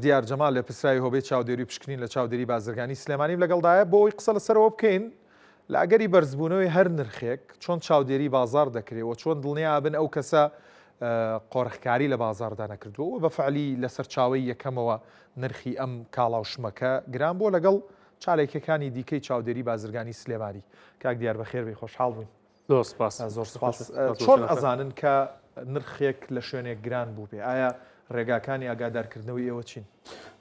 دیار جەمال لە پرسراوی هۆبەی چاودێری پشکنین لە چاودێری بازرگانی سلێمانی لەگەڵدایە بۆ ئەوی قسە لەسەرەوە بکەین لە ئەگەری بەرزبوونەوەی هەر نرخێک چۆن چاودێری بازار دەکرێت و چۆن دڵنیا بن ئەو کەسە قۆڕخکاری لە بازاردا نەکردووە و بەفعلی لەسەر چاوەی یەکەمەوە نرخی ئەم کاڵاوشمەکە گران بۆ لەگەڵ چالێکەکانی دیکەی چاودێری بازرگانی سلێمانی. کاک دیار بەخێر بێ، خۆشحاڵ بووین. زۆر سپاس. چۆن ئەزانن کە نرخێک لە شوێنێک گران بوو بێ؟ ئایا ڕێگاکانی ئاگادارکردنەوەی ئێوە چین؟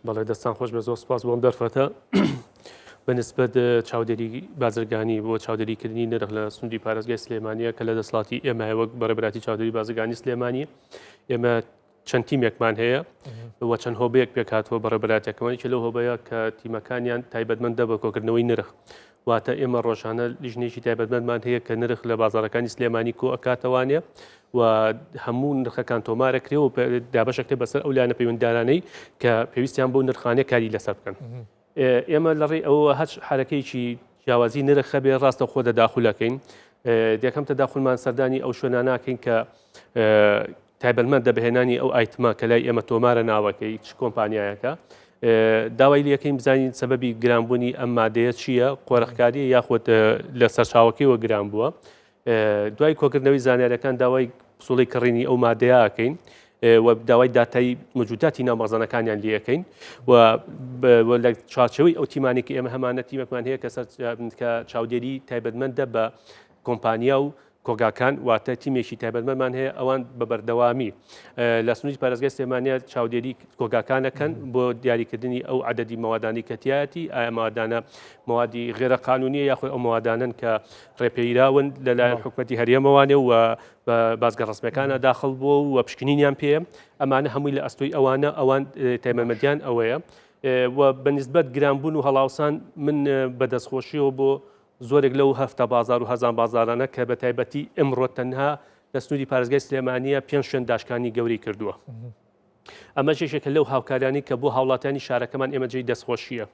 بەڵێ دەستان خۆش بێ، زۆر سپاس بۆم دەرفەتە بەنسبەت چاودێری بازرگانی بۆ چاودێریکردنی نرخ لە سنووری پارێزگای سلێمانیە کە لە دەسڵاتی ئێمە وەک بەڕێبەتی چاودێری بازرگانی سلێمانی ئێمە چەند تیمێکمان هەیە وە چەند هۆبەیەک پێکاتەوە بەڕێبەراتەکەمانی کە لەو هۆبەیە کە تیمەکانیان تایبەتمەندە بە کۆکردنەوەی نرخ، واتە ئێمە ڕۆژانە لیژنێکی تایبەتمەندمان هەیە کە نرخ لە بازارەکانی سلێمانی کۆ ئەکاتەوانێ و هەموو نرخەکان تۆمارەکرێ و دابەشەکرێ بەسەر ئەو لایەنە پەیوەنددارانەی کە پێویستیان بۆ نرخانەیە کاری لەسەر بکەن. ئێمە لەڕێی ئەوە هەچ حرەکەیکی جیاوازی نرخ هەبێ ڕاستە خۆ دەداخولەکەین. یەکەم تەداخولمان سەردانی ئەو شوێنە ناکەین کە تایبەتمەند دەبهێنانی ئەو ئایتما کە لای ئێمە تۆمارە ناوەکەی چ کۆمپانیایەکە داوای لەکەین بزانین سەبەبی گرانبوونی ئەم مادەیە چییە، قۆڕخکاری یاخود لە سەرچاوەکەیەوە گران بووە. دوای کۆکردنەوەی زانیاریەکان داوای پسوڵی کڕینی ئەو مادەیەکەین و داوای داتای موجوداتی ناومەخزانەکانیان لەکەین و لە چارچەوەی ئەو تیمانێکی ئێمە هەمانە تیمێکمان هەیە کە چاودێری تایبەتمەندە بە کۆمپانیا و کۆگاکان، واتە تیمێکی تایبەتمەندمان هەیە ئەوان بە بەردەوامی لە سنووری پارێزگای سلێمانیە چاودێری کۆگاکانەکەن بۆ دیاریکردنی ئەو عەدەدی مەوادانی کەتیایەتی، ئایا مەوادانە مەوادی غێرە قانونیە یاخود ئەو مەوادانن کە ڕێپێیراون لەلایەن حکومەتی هەرێمەوانێ و بە بازگە ڕسمیەکانە داخڵ بووە و پشکنینیان پێ، ئەمانە هەمووی لە ئەستۆی ئەوان تایبەتمەندیان ئەوەیە و بەنسبەت گرانبوون و هەڵاوسان من بەدەستخۆشیەوە بۆ زۆرێک لەو هەفتە بازار و هەزان بازارانە کە بە تایبەتی ئەمڕۆ تەنها لە سنووری پارێزگای سلێمانیە 5 شوێن داشکانی گەوری کردووە. ئەمە شێشێکە لەو هاوکارانی کە بۆ هاوڵاتیانی شارەکەمان ئێمە جێی دەستخۆشیە.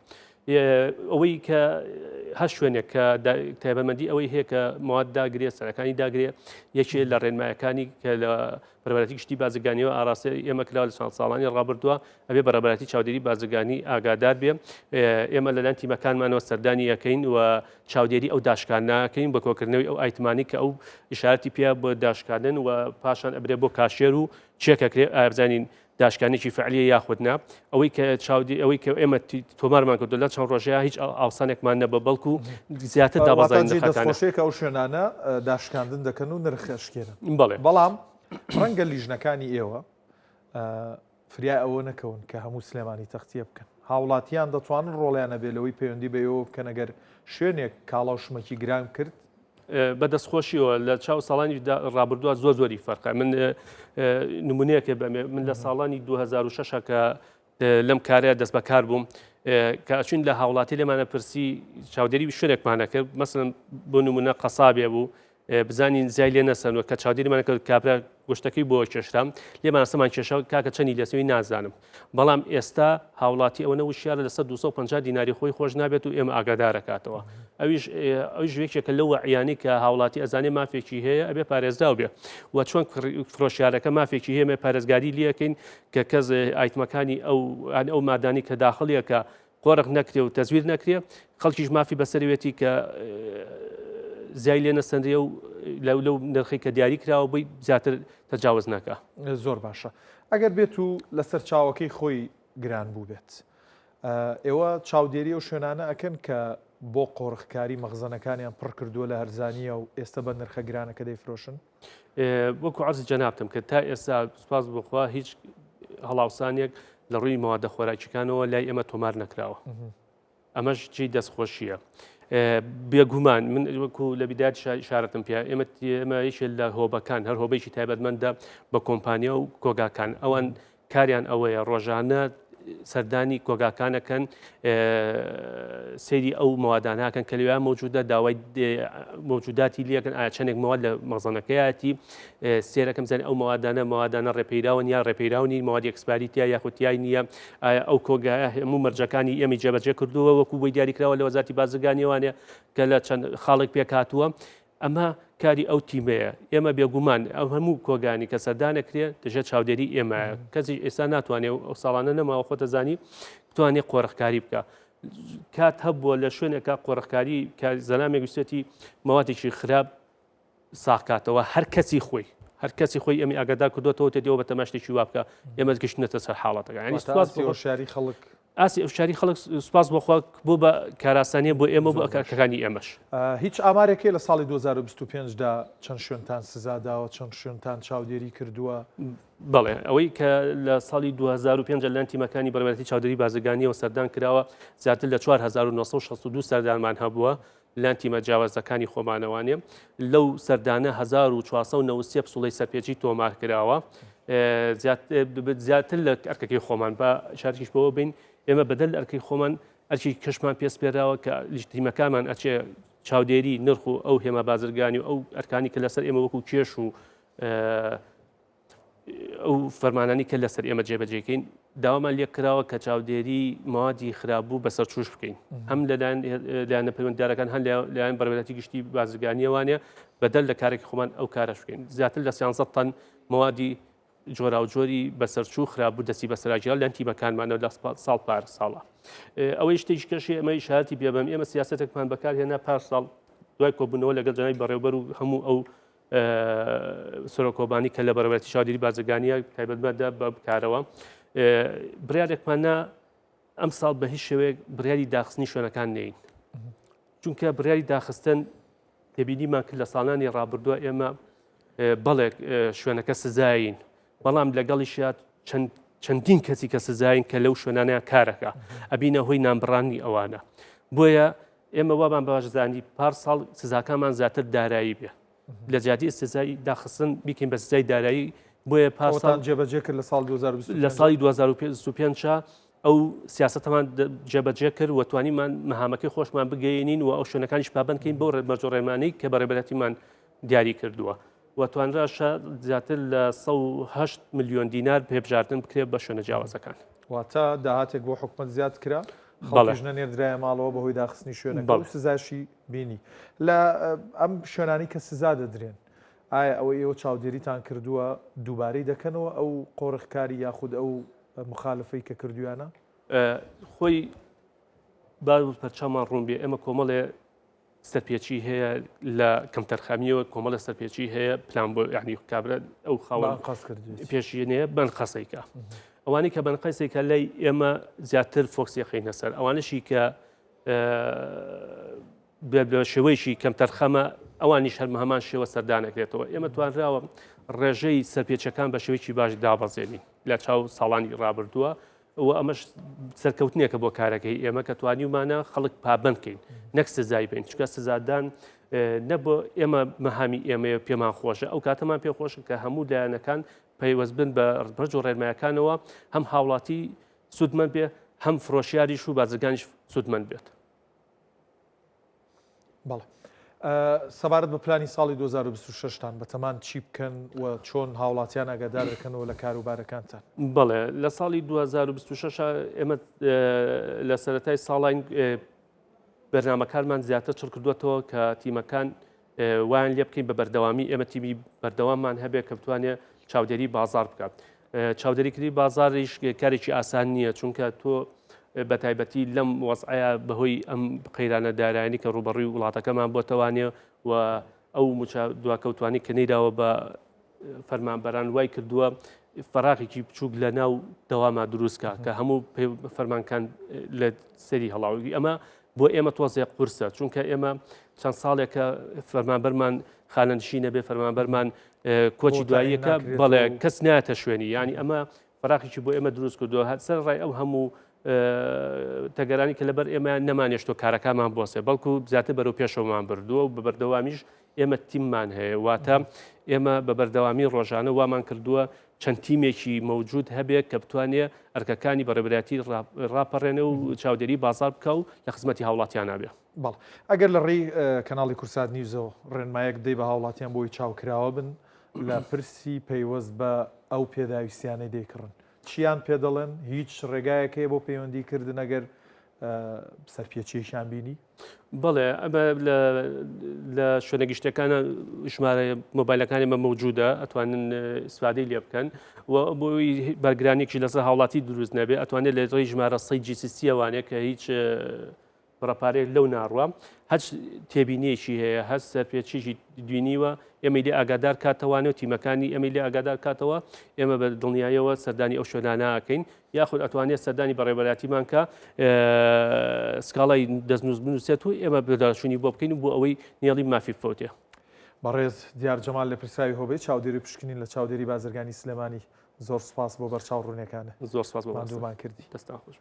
ئەوەی کە هەر شوێنێک کە تایبەتمەندی ئەوەی هەیە کە مواد داگرێت سەرەکانی داگرێت، یەکێ لە ڕێنمایەکانی کە لە بەرەبەتی گشتی بازرگانیەوە ئاراستە ئێمە کراوە لە چەند ساڵانی ڕابردووە ئەبێ بەرەبەتی چاودێری بازرگانی ئاگادار بێ. ئێمە لەلایەن تیمەکانمانەوە سەردانی یەکەین و چاودێری ئەو داشکان ناکەین بە کۆکردنەوەی ئەو ئایتمانی کە ئەو ئیشارەتی پێ بۆ داشکاندن و پاشان ئەبرێ بۆ کاشێر و چێکەکرێ ئابزانین داشکانێکی فعلیە یاخود نا. ئەوەی کە ئێمە تۆمارمان کردو لە چەند ڕۆژەیە هیچ ئاوسانێکمان نەبە بەڵکو زیاتر دابەزین دەستخۆشیێک ئەو شوێنانە داشکاندن دەکەن و نرخەشکێنن. بەڵام ڕەنگە لیژنەکانی ئێوە فریا ئەوە نەکەون کە هەموو سلێمانی تەختیە بکەن. هاوڵاتیان دەتوانن ڕۆڵیانە بێ لەوەی پەیوەندی بەیەوە بکەن ئەگەر شوێنێک کاڵاوشمەکی گران کرد بەدەستخۆشیەوە لە چاو ساڵانی ڕابردووە زۆری فەرقە. من نمونەیەکێ بەمێ من لە ساڵانی 2006 کە لەم کارەیە دەست بەکار بووم کە ئەچین لە هاوڵاتی لێمانە پرسی چاودێری شوێنێکمانە کرد، مەسەڵەن بۆ نمونە قەسابێ بوو بزانین زای لێ نەسەنەوە کە چاودێریمانە کرد کابرا گۆشتەکەی بۆ کێشرام لێمان سەمان کێشەوە کاکە چەندی لەسەوەی نازانم، بەڵام ئێستا هاوڵاتی ئەوە وشیارە لەسەر 250 دیناری خۆی خۆش نابێت و ئێمە ئاگادارەکاتەوە. ئەویش یەکێکە لەو عیانی کە هاوڵاتی ئەزانێ مافێکی هەیە ئەبێ پارێزراو بێ و چۆن فرۆشیارەکە مافێکی هەیە پارێزگاری لەکەین کە کەس ئایتمەکانی ئەو مادانی کە داخڵیەکە قۆڕق نەکرێ و تەزویر نەکرێ، خەڵکیش مافی بەسەروێتی کە زای لێ نەسەندرێ و لەو نرخی کە دیاری کراوە بووی زیاتر تەجاوز ناکە. زۆر باشە. ئەگەر بێت و لەسەر چاوەکەی خۆی گران بوو بێت، ئێوە چاودێری و شوێنانە ئەکەن کە بۆ قۆڕخکاری مەخزنەکانیان پڕ کردووە لە هەرزانیە و ئێستا بە نرخە گرانەکە دەیفرۆشن؟ وەکو عەرز جەنابتم کە تا ئێستا سوپاس بخوا هیچ هەڵاوسانێک لە ڕووی مەوادە خۆراکیەکانەوە لای ئێمە تۆمار نەکراوە. ئەمەش جێی دەستخۆشیە. بێگومان من وەکو لە بیدات شارەتم پێ ئێمە یەکێک لە هۆبەکان هەر هۆبەیەکی تایبەتمەندە بە کۆمپانیا و کۆگاکان ئەوان کاریان ئەوەیە ڕۆژانە سەردانی کۆگاکانەکەن سەیری ئەو مەواداناکەن کە لەوێ موجودە داوای موجوداتی لەکەن ئایا چەندێک مەواد لە مەخزنەکەیەتی سێرەکەم زانێ ئەو مەوادانە ڕێپەیراون یا ڕێپەیراونی مەوادی ئەکسپاریتیا یاخودیای نییە، ئەو کۆگایە هەموو مەرجەکانی ئێمە جێبەجێ کردووە وەکو بۆی دیاریکراوە لە وەزارەتی بازرگانیەوانێ کە لە چەند خاڵێک پێکاتووە ئەمە کاری ئەو تیمەیە ئێمە بێگومان ئەو هەموو کۆگانی کە سەردانەکرێت دەژێت چاودێری ئێمە کەسی ئێستا ناتوانێت ئەو ساڵانە نەماوە خۆتەزانی بتوانێت قۆڕخکاری بکە کات هەبووە لە شوێنێکە قۆڕخکاری کە زەلامێک گوێتی مەواتێکی خراپ ساقاتەوە هەر کەسی خۆی ئەمی ئاگادار کردوەوە تێدەوە بە تەماشتێکی وا بکە ئێمە گەشتنەتە سەر حاڵەتەکە ینی شاری خەڵک ئاسی ئەفشاری خەڵک سوپاس بۆخوا بۆ بە کاراسانیە بۆ ئێمە بۆ ئەکەکانی ئێمەش هیچ ئامارێکی لە ساڵی 2025دا چەند شوێنتان سزاداوە چەند شوێنتان چاودێری کردووە بەڵێ ئەوەی کە لە ساڵی 2005 لەلایەن تیمەکانی بەڕێوەتی چاودێری بازرگانیەوە سەردان کراوە زیاتر لە 4962 سەردانمان هەبووە لەلایەن تیمە جیاوازەکانی خۆمانەوانێ لەو سەردانە 1493 پسوڵەی سەرپێچی تۆمار کراوە زیاتر لە ئەرکەکەی خۆمان بە شارکیش بەوە بین ئێمە بەدەل ئەرکەی خۆمان ئەرکی کەشمان پێسپێراوە کە تیمەکانمان ئەچێ چاودێری نرخ و ئەو هێمە بازرگانی و ئەو ئەرکانی کە لەسەر ئێمە وەکو کێش و ئەو فەرمانانی کە لەسەر ئێمە جێبەجێکەین داوامان لێک کراوە کە چاودێری موادی خراپبوو بەسەر چوش بکەین هەم لەلایەنە پەیوەنددارەکان هەن لایەن بەڕێوەتی گشتی بازرگانیەوانێ بەدەل لە کارێکی خۆمان ئەو کارەش بکەین زیاتر لە 13 تەن موادی جۆرا و جۆری بەسەرچوو خراپبوو دەستی بەسەراجیال لەن تیمەکانمانەوە لە ساڵ پارساڵە ئەوەی شتێکی کەشی ئەمە ئیشارەتی بێبەم ئێمە سیاسەتێکمان بەکارهێنا پارساڵ دوای کۆبوونەوە لەگەڵ جەنابی بەڕێوەبەر و هەموو ئەو سۆرۆکۆبانی کە لە بەڕێوەتی چاودێری بازرگانیە تایبەتمەندە بە بکارەوە بڕیارێکمانە ئەم ساڵ بە هیچ شێوەیەک بڕیاری داخستنی شوێنەکان نین چونکە بڕیاری داخستن تێبینیمان کرد لە ساڵانی ڕابردووە ئێمە بەڵێک شوێنەکە سزاین بەڵام لەگەڵیشات چەندین کەسی کە سزاین کە لەو شوێنانەیە کارەکە ئەبینە هۆی نامبڕانی ئەوانە بۆیە ئێمە وابان باشزانی پارساڵ سزاکانمان زیاتر دارایی بێ لە جیاتی سزای داخستن بیکەین بە سزای دارایی بۆیە پارساڵ جێبەجێ کرد لە ساڵی 2025 ئەو سیاستەمان جێبەجێ کرد و توانیمان مەهامەکەی خۆشمان بگەینین و ئەو شوێنەکانیش پابندکەین بۆ مەرجۆڕێمانەی کە بەڕێبەرەتیمان دیاری کردووە و توانراشە زیاتر لە 108 میلیۆن دینار پێبژاردن بکرێت بە شوێنە جیاوازەکان واتە داهاتێک بۆ حکومەت زیاد کرا خەڵکیش نەنێردرایە ماڵەوە بەهۆی داخستنی شوێنەکە سزاشی بینی لە ئەم شوێنانی کە سزا دەدرێن ئایا ئەوەی ئێوە چاودێریتان کردووە دووبارەی دەکەنەوە ئەو قۆڕخکاری یاخود ئەو مخالفەی کە کردویانە خۆی پەرچامان ڕوون بێ ئێمە کۆمەڵێ سەرپێچی هەیە لە کەمتەرخەمیەوە کۆمەڵە سەرپێچی هەیە پلان بۆ یعنی کابرا ئەو خاوەن پێشینەیە بەنقەسەیکە ئەوانەی کە بەنقەسێکە لای ئێمە زیاتر فۆکسی خینە سەر ئەوانشی کە بە شێوەیەکی کەمتەرخەمە ئەوانیش هەرمە هەمان شێوە سەردانەکرێتەوە ئێمە توانراوە ڕێژەی سەرپێچەکان بە شێوەیەکی باش دابەزێنین لە چاو ساڵانی ڕابردووە و ئەمەش سەرکەوتنیەکە بۆ کارەکەی ئێمە کە توانیمانە خەڵک پابندکەین نەک سزای بین چکە سزادان نەبوو ئێمە مەهامی ئێمەیە پێمان خۆشە ئەو کاتەمان پێخۆشە کە هەموو لایەنەکان پەیوەست بن بە ڕێژ و ڕێنمایەکانەوە هەم هاوڵاتی سوودمەند بێ هەم فرۆشیاریش و بازرگانیش سوودمەند بێت. بەڵێ سەبارەت بە پلانی ساڵی 2026تان بەتەمان چی بکەن و چۆن هاوڵاتیان ئاگادار دەکەنەوە لە کاروبارەکانتان؟ بەڵێ لە ساڵی 2026 ئێمە لە سەرەتای ساڵین بەرنامەکانمان زیاتر چڕ کردوێتەوە کە تیمەکان وایان لێ بکەین بە بەردەوامی ئێمە تیمی بەردەواممان هەبێت کە بتوانێت چاودێری بازار بکات. چاودێریکردی بازاریش کارێکی ئاسان نییە چونکە تۆ بە تایبەتی لەم وەزعەیە بەهۆی ئەم قەیرانە دارایانی کە ڕوبەڕووی وڵاتەکەمان بۆتەوانێ و ئەو دواکەوتوانی کە نەیداوە بە فەرمانبەران وای کردووە فەراقێکی بچووک لە ناو دەواما دروستکە کە هەموو فەرمانکان لە سەری هەڵاوی ئەمە بۆ ئێمە تۆزێک قورسە چونکە ئێمە چەند ساڵێکە فەرمانبەرمان خانەنشینە بێ فەرمانبەرمان کۆچی دواییەکە بەڵێ کەس نایەتە شوێنی ینی ئەمە فەراقێکی بۆ ئێمە دروست کردووە سەر ڕای ئەو هەموو تەگەرانی کە لەبەر ئێمە نەمانێشتۆ کارەکانمان بۆسێ بەڵکو زیاتر بەرەو پێشەوەمان بردووە و بە بەردەوامیش ئێمە تیممان هەیە واتە ئێمە بە بەردەوامی ڕۆژانە وامان کردووە چەند تیمێکی مەوجود هەبێت کە بتوانێت ئەرکەکانی بەڕێبەتی ڕاپەڕێنە و چاودێری بازار بکە و لە خزمەتی هاوڵاتیان نابێ. بەڵ ئەگەر لە ڕێی کەناڵی کورسات نیوزەوە ڕێنمایەک دەی بە هاوڵاتیان بۆی چاوکراوە بن لە پرسی پەیوەست بە ئەو پێداویستیانەی دەیکڕن چیان پێ دەڵێن هیچ ڕێگایەکەیە بۆ پەیوەندیکردن ئەگەر سەرپێچیەکیان بینی؟ بەڵێ ئەمە لە شوێنە گشتەکانە ژمارە مۆبایلەکانی مە موجودە ئەتوانن ئیسفادەی لێ بکەن و بۆی بەرگرانێکی لەسەر هاوڵاتی دروست نەبێ ئەتوانێت لە ڕێی ژمارە سەی جیسیسیەوانێت کە هیچ ڕەپارێک لەو ناڕوە هەچ تێبینیەکی هەیە هەست سەرپێچیشی دوینیوە ئێمە لێ ئاگادار کاتەوانێت و تیمەکانی ئەمە لێ ئاگادار کاتەوە ئێمە بە دڵنیایەوە سەردانی ئەو شوێنانەکەین یاخود ئەتوانێت سەردانی بەڕێبەراتیمان کە سکاڵای دەستنووس بنووسێت و ئێمە بەداشوونی بۆ بکەین بۆ ئەوەی نێڵی مافی فەوتێ. بەڕێز دیار جەمال لە پرساوی هۆبێت چاودێری پشکنین لە چاودێری بازرگانی سلێمانی زۆر سپاس بۆ بەرچاو ڕوونەکانە زۆر سپاس بۆ ماندوومان کردی. دەستان خۆش.